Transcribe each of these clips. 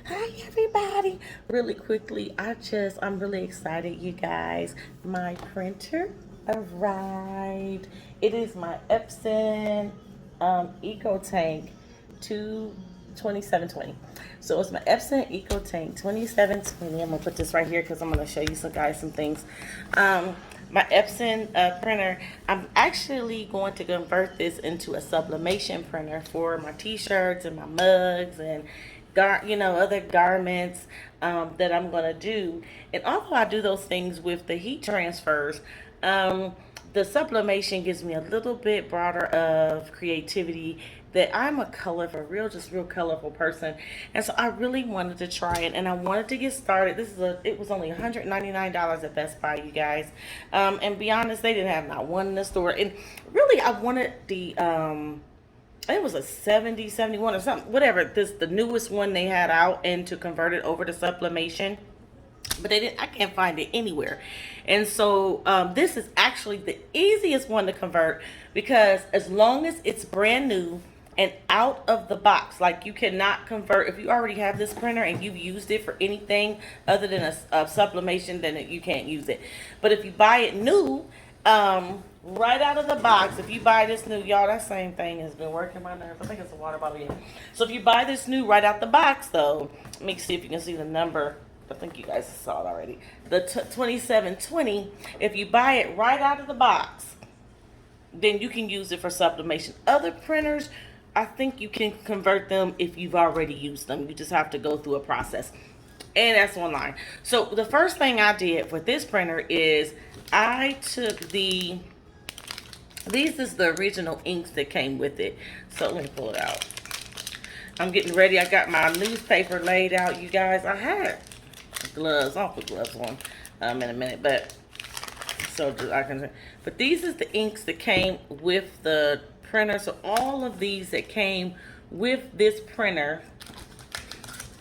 Hi everybody. Really quickly, I'm really excited, you guys. My printer arrived. It is my Epson Eco Tank 2720. So it's my Epson Eco Tank 2720. I'm gonna put this right here because I'm gonna show you some things. Um, my Epson printer, I'm actually going to convert this into a sublimation printer for my t-shirts and my mugs and other garments that I'm gonna do. And although I do those things with the heat transfers, the sublimation gives me a little bit broader of creativity, that I'm a colorful, just real colorful person. And so I really wanted to try it, and I wanted to get started. It was only $199 at Best Buy, you guys. And be honest, they didn't have not one in the store. And really, I wanted it was a 70, 71 or something, whatever. The newest one they had out, and to convert it over to sublimation. But they didn't. I can't find it anywhere, and so this is actually the easiest one to convert, because as long as it's brand new and out of the box, like, you cannot convert if you already have this printer and you've used it for anything other than a sublimation, then you can't use it. But if you buy it new, right out of the box, if you buy this new, y'all, that same thing has been working my nerves. I think it's a water bottle, yeah. So if you buy this new right out the box, though, let me see if you can see the number. I think you guys saw it already. The 2720, if you buy it right out of the box, then you can use it for sublimation. Other printers, I think you can convert them if you've already used them. You just have to go through a process. And that's online. So the first thing I did for this printer is I took these is the original inks that came with it. So let me pull it out. I'm getting ready. I got my newspaper laid out, you guys. I had gloves. I'll put gloves on in a minute, but but these is the inks that came with the printer. So all of these that came with this printer,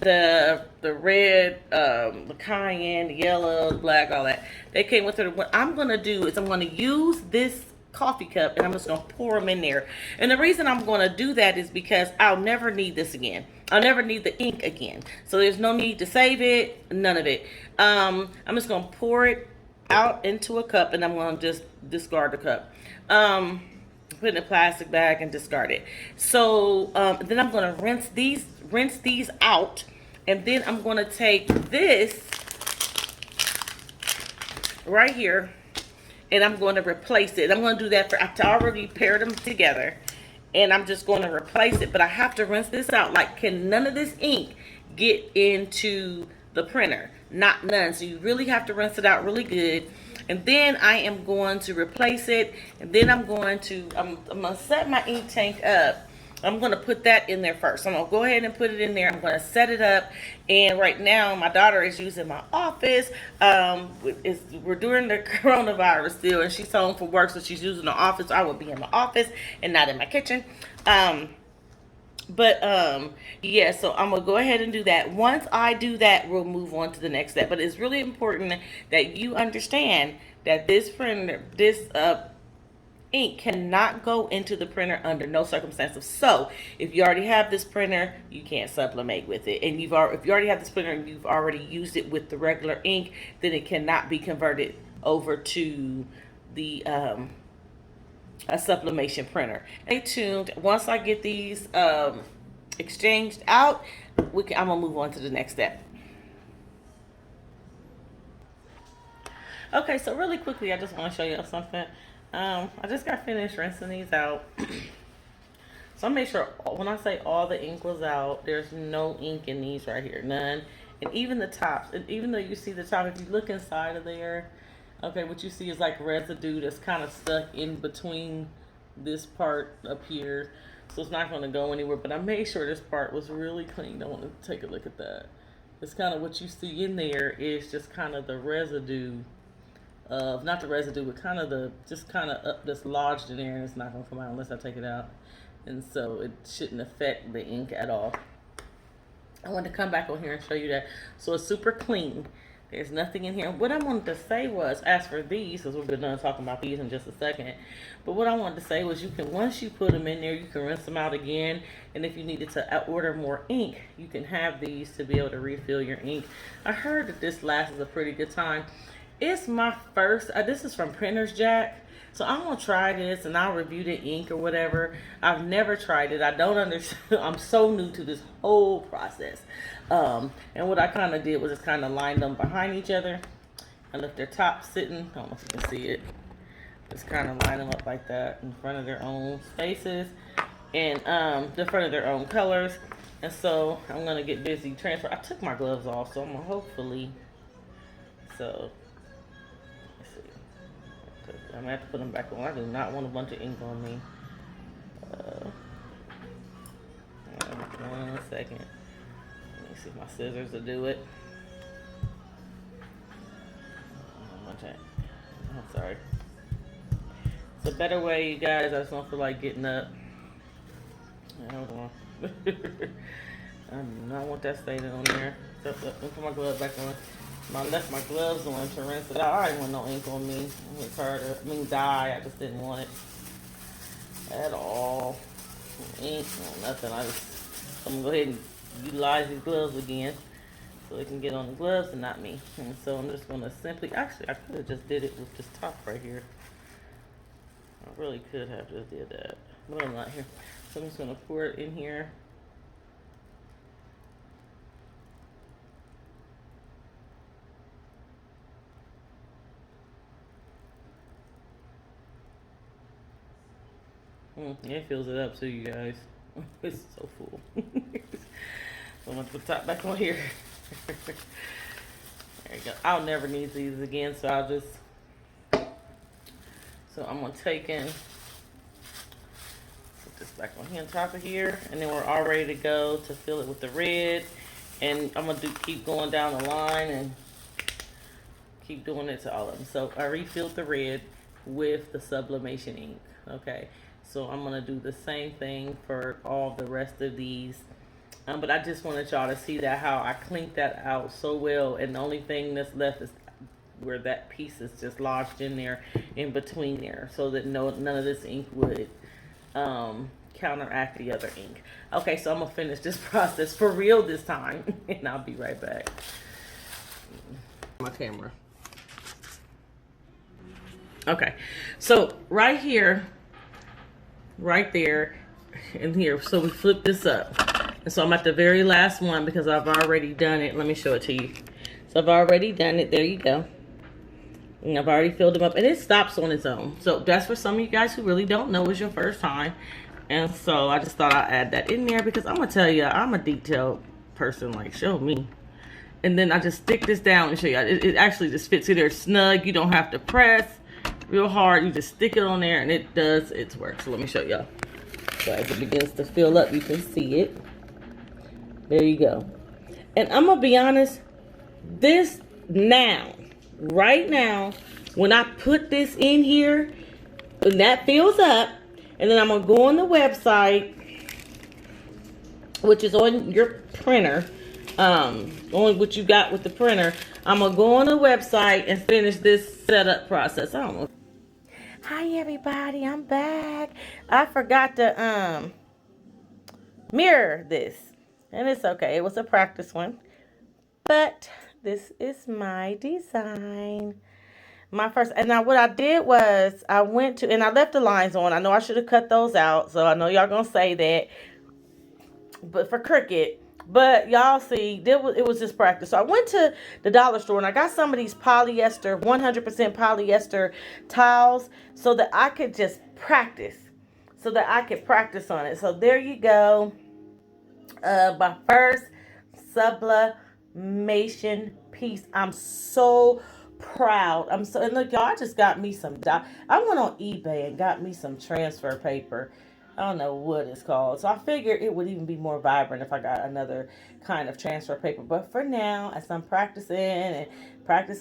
the red, the cayenne, the yellow, the black, all that, they came with it. What I'm gonna do is I'm gonna use this coffee cup, and I'm just gonna pour them in there. And the reason I'm gonna do that is because I'll never need this again. I'll never need the ink again. So there's no need to save it, none of it. I'm just gonna pour it out into a cup, and I'm gonna just discard the cup. Put in a plastic bag and discard it. So then I'm gonna rinse these out, and then I'm gonna take this right here, and I'm going to replace it. I'm going to do that I already paired them together, and I'm just going to replace it. But I have to rinse this out. Like, can none of this ink get into the printer? Not none. So you really have to rinse it out really good. And then I am going to replace it, and then I'm going to set my ink tank up. I'm going to put that in there first. I'm going to go ahead and put it in there. I'm going to set it up. And right now, my daughter is using my office. We're doing the coronavirus still, and she's home from work, so she's using the office. I will be in my office and not in my kitchen. Yeah, so I'm going to go ahead and do that. Once I do that, we'll move on to the next step. But it's really important that you understand that this printer, ink cannot go into the printer under no circumstances. So if you already have this printer, you can't sublimate with it. And if you already have this printer and you've already used it with the regular ink, then it cannot be converted over to the a sublimation printer. Stay tuned. Once I get these exchanged out, I'm gonna move on to the next step. Okay, so really quickly, I just want to show you something. I just got finished rinsing these out. So I made sure when I say all the ink was out, there's no ink in these right here, none. And even the tops, and even though you see the top, if you look inside of there, okay, what you see is like residue that's kind of stuck in between this part up here. So it's not going to go anywhere, but I made sure this part was really clean. I want to take a look at that. It's kind of what you see in there is just kind of the residue of, not the residue, but kind of up that's lodged in there, and it's not going to come out unless I take it out. And so it shouldn't affect the ink at all. I want to come back on here and show you that. So it's super clean. There's nothing in here. What I wanted to say was, as for these, because we'll be done talking about these in just a second, but what I wanted to say was, you can, once you put them in there, you can rinse them out again, and if you needed to order more ink, you can have these to be able to refill your ink. I heard that this lasts a pretty good time. It's my first, this is from Printers Jack. So I'm gonna try this and I'll review the ink or whatever. I've never tried it. I don't understand. I'm so new to this whole process. And what I kind of did was just kind of lined them behind each other. I left their top sitting. I don't know if you can see it. Just kind of line them up like that in front of their own spaces and the front of their own colors. And so I'm gonna get busy transfer. I took my gloves off, so I'm gonna hopefully. So. I'm gonna have to put them back on. I do not want a bunch of ink on me. 1 second. Let me see if my scissors will do it. I'm sorry. It's a better way, you guys. I just don't feel like getting up. Hold on. I do not want that staying on there. Let me put my glove back on. I left my gloves on to rinse it out. I didn't want no ink on me. It's hard to, dye. I just didn't want it at all. Ink, no, nothing. I'm gonna go ahead and utilize these gloves again so they can get on the gloves and not me. And so I'm just gonna simply, actually, I could have just did it with this top right here. I really could have just did that, but I'm not here. So I'm just gonna pour it in here. Yeah, it fills it up too, you guys. It's so full. So I'm gonna put the top back on here. There you go. I'll never need these again, so I'll just. So I'm gonna take and put this back on here on top of here, and then we're all ready to go to fill it with the red. And I'm gonna keep going down the line and keep doing it to all of them. So I refilled the red with the Sublimation ink. Okay. So I'm going to do the same thing for all the rest of these. But I just wanted y'all to see that how I cleaned that out so well. And the only thing that's left is where that piece is just lodged in there, in between there. So that none of this ink would counteract the other ink. Okay, so I'm going to finish this process for real this time. And I'll be right back. My camera. Okay, so right here. Right there and here, so we flip this up, and so I'm at the very last one because I've already done it. Let me show it to you. So I've already done it. There you go. And I've already filled them up, and it stops on its own. So that's for some of you guys who really don't know, it's your first time. And so I just thought I'd add that in there because I'm gonna tell you, I'm a detailed person. Like, show me. And then I just stick this down and show you. It actually just fits in there snug. You don't have to press real hard. You just stick it on there and it does its work. So let me show y'all. So as it begins to fill up, you can see it. There you go. And I'm gonna be honest, this now, right now, when I put this in here, when that fills up, and then I'm gonna go on the website, which is on your printer, on what you got with the printer. I'm gonna go on the website and finish this setup process. I don't know. Hi everybody, I'm back. I forgot to mirror this, and it's okay. It was a practice one, but this is my design. My first, and now what I did was I went to, and I left the lines on. I know I should have cut those out, so I know y'all gonna say that, but for Cricut. But y'all see, it was just practice. So I went to the dollar store and I got some of these polyester, 100% polyester tiles so that I could just practice. So that I could practice on it. So there you go. My first sublimation piece. I'm so proud. And look, y'all, I just got me some, I went on eBay and got me some transfer paper. I don't know what it's called. So I figured it would even be more vibrant if I got another kind of transfer paper. But for now, as I'm practicing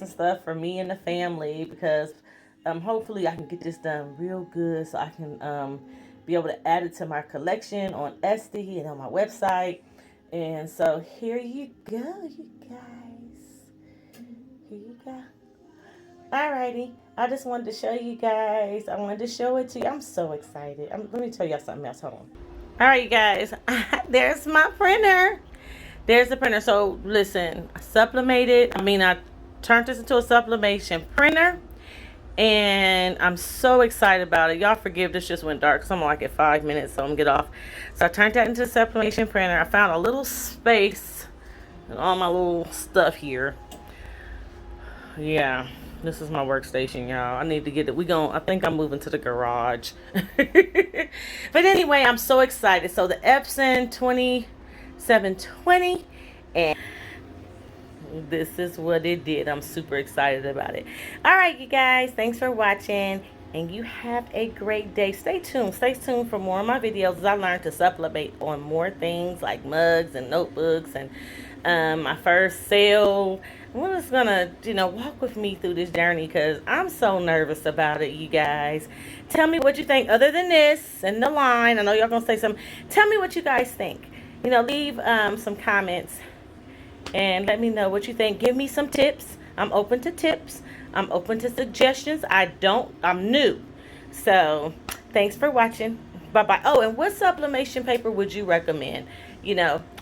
stuff for me and the family, because hopefully I can get this done real good so I can be able to add it to my collection on Etsy and on my website. And so here you go, you guys. Here you go. Alrighty. I just wanted to show you guys. I wanted to show it to you. I'm so excited. Let me tell y'all something else. Hold on. Alright, you guys. There's my printer. There's the printer. So, listen. I turned this into a sublimation printer. And I'm so excited about it. Y'all forgive, this just went dark. So I'm like at 5 minutes, so I'm gonna get off. So I turned that into a sublimation printer. I found a little space and all my little stuff here. Yeah, this is my workstation, y'all. I need to get it. I think I'm moving to the garage. But anyway, I'm so excited. So the Epson 2720, and this is what it did. I'm super excited about it. All right, you guys, thanks for watching, and you have a great day. Stay tuned for more of my videos as I learn to sublimate on more things like mugs and notebooks and my first sale. I'm just gonna walk with me through this journey because I'm so nervous about it. You guys, tell me what you think other than this and the line. I know y'all gonna say something. Tell me what you guys think. Leave some comments and let me know what you think. Give me some tips. I'm open to tips. I'm open to suggestions. I'm new. So, thanks for watching. Bye-bye. Oh, and what sublimation paper would you recommend?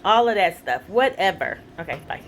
All of that stuff. Whatever. Okay, bye.